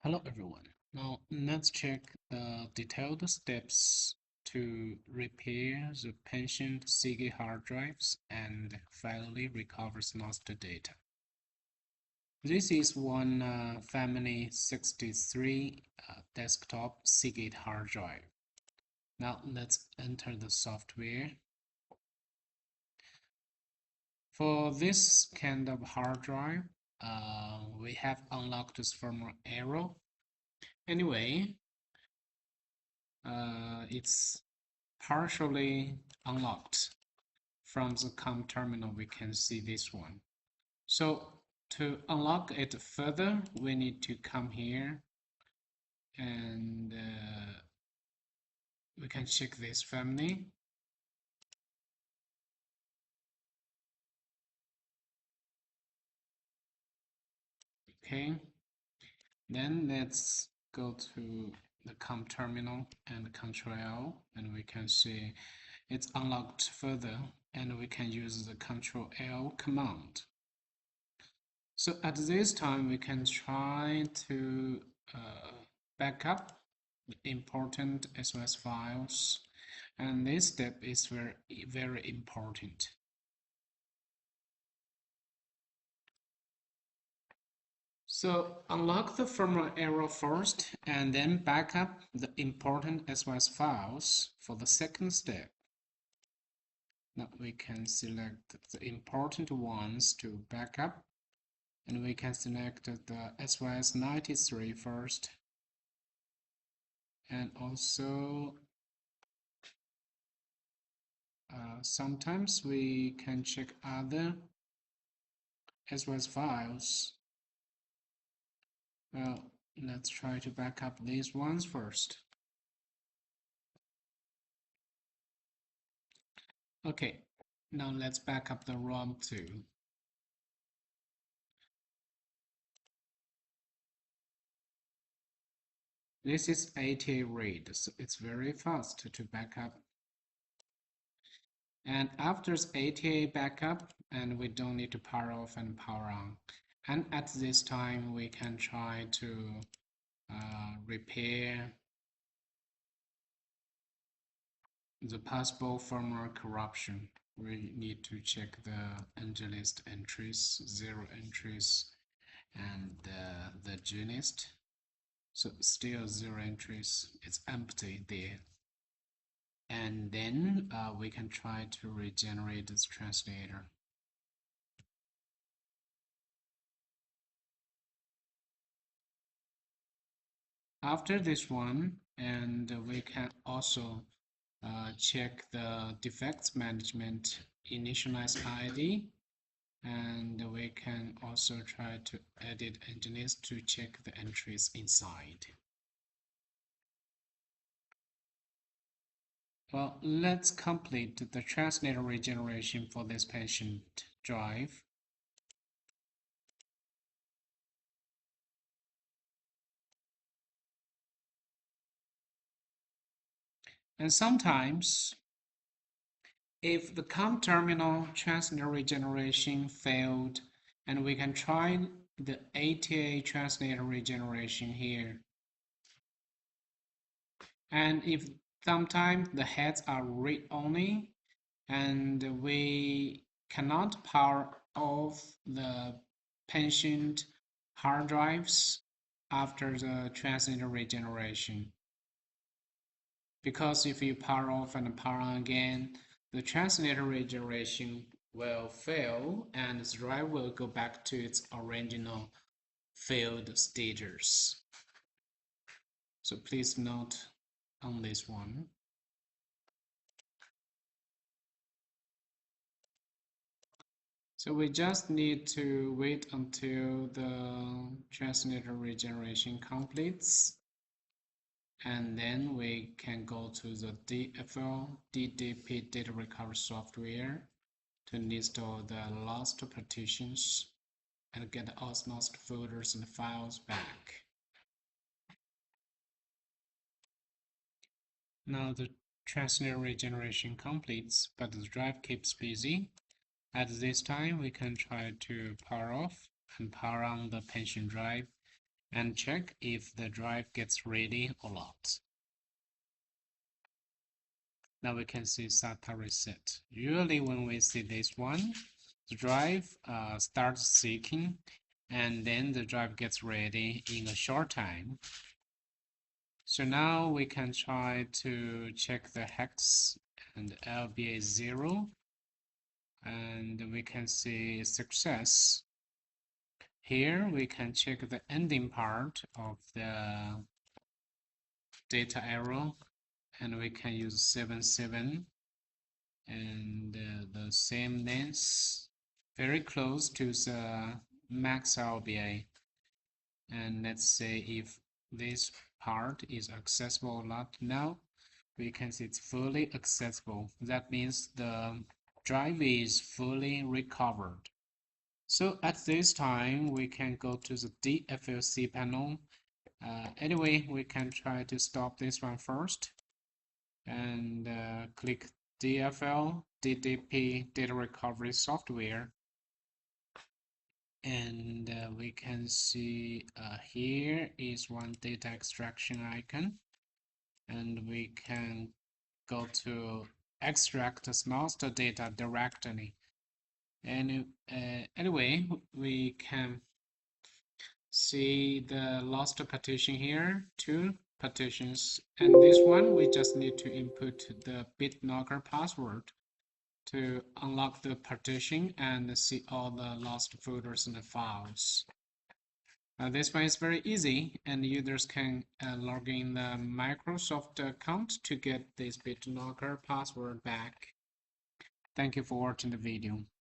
Hello everyone. Now let's check the detailed steps to repair the patient Seagate hard drives and finally recover lost data. This is one family 63 desktop Seagate hard drive. Now let's enter the software. For this kind of hard drive, we have unlocked this firmware error. Anyway, it's partially unlocked. From the COM terminal, we can see this one. So to unlock it further, we need to come here and we can check this family. Okay, then let's go to the COM terminal and Ctrl, and we can see it's unlocked further, and we can use the Ctrl-L command. So at this time, we can try to back up the important SOS files, and this step is very important. So unlock the firmware error first, and then back up the important SOS files for the second step. Now we can select the important ones to back up, and we can select the SOS93 first, and also sometimes we can check other SOS files. Well, let's try to back up these ones first. Okay, now let's back up the ROM too. This is ATA read, so it's very fast to back up. And after ATA backup, and we don't need to power off and power on. And at this time, we can try to repair the possible firmware corruption. We need to check the nglist entries, 0 entries, and the glist. So still 0 entries, it's empty there. And then we can try to regenerate this translator. After this one, and we can also check the defects management initialize ID, and we can also try to edit nglist to check the entries inside. Well, let's complete the translator regeneration for this patient drive. And sometimes, if the COM terminal translator regeneration failed, and we can try the ATA translator regeneration here. And if sometimes the heads are read-only, and we cannot power off the patient hard drives after the translator regeneration. Because if you power off and power on again, the translator regeneration will fail and the drive will go back to its original failed status. So please note on this one. So we just need to wait until the translator regeneration completes. And then we can go to the DFL DDP data recovery software to install the lost partitions and get all lost folders and files back. Now the translator regeneration completes, but the drive keeps busy. At this time, we can try to power off and power on the patient drive, and check if the drive gets ready or not. Now we can see SATA reset. Usually when we see this one, the drive starts seeking, and then the drive gets ready in a short time. So now we can try to check the hex and LBA 0, and we can see success. Here we can check the ending part of the data arrow, and we can use 77 and the same length, very close to the max LBA. And let's say if this part is accessible or not. Now we can see it's fully accessible. That means the drive is fully recovered. So at this time we can go to the DFLC panel. Anyway, we can try to stop this one first and click DFL DDP data recovery software, and we can see here is one data extraction icon, and we can go to extract master data directly. And anyway, we can see the last partition here, 2 partitions, and this one we just need to input the BitLocker password to unlock the partition and see all the lost folders and files. This one is very easy, and users can log in the Microsoft account to get this BitLocker password back. Thank you for watching the video.